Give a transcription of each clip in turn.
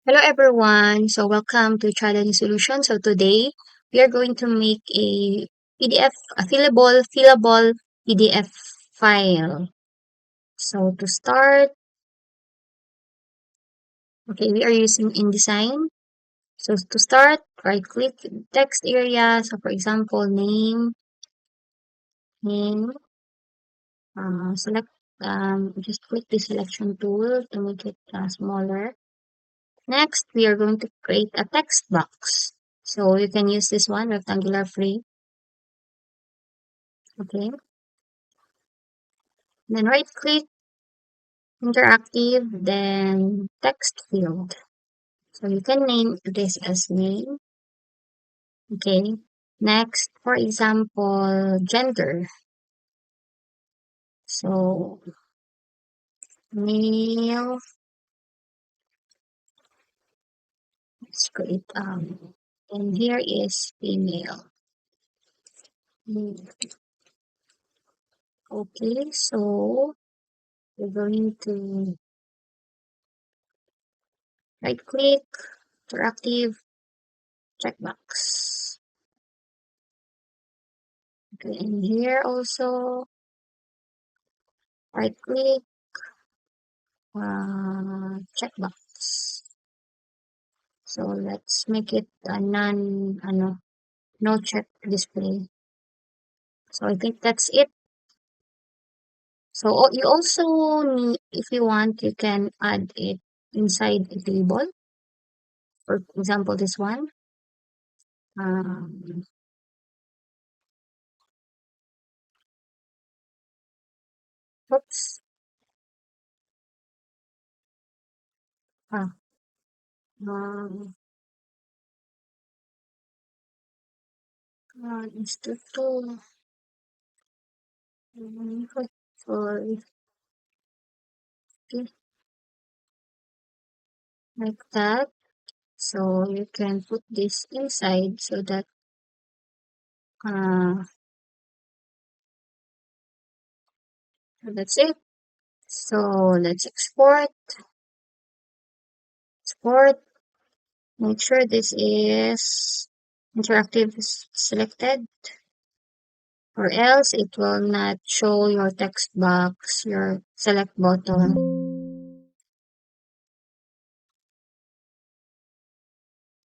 Hello everyone. Welcome to Challenge Solution. Today we are going to make a PDF, a fillable PDF file. To start, okay, we are using InDesign. To start, right click text area. For example, name, select, just click the selection tool to make it smaller. Next, we are going to create a text box. You can use this one, rectangular free. Okay. Then right click interactive, then text field. You can name this as name. Okay. Next, for example, gender. So male, let's create and here is female. Okay, so we're going to right click interactive checkbox. Okay, and here also right click checkbox. So let's make it a no check display. So I think that's it. You also need, if you want, you can add it inside a table. For example, this one. Um, oops. Ah, um, instituto. Sorry, okay, like that. So you can put this inside so that that's it. So let's export. Make sure this is interactive selected, or else it will not show your text box, your select button.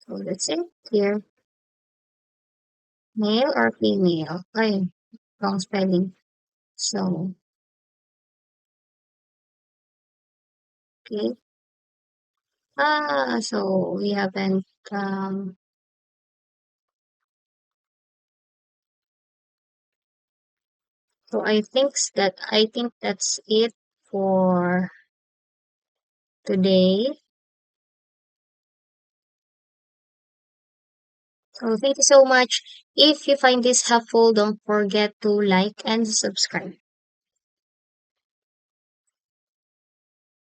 So that's it here. Male or female? Ay, wrong spelling. So, okay. So we haven't, so I think that's it for today. So thank you so much. If you find this helpful, don't forget to like and subscribe.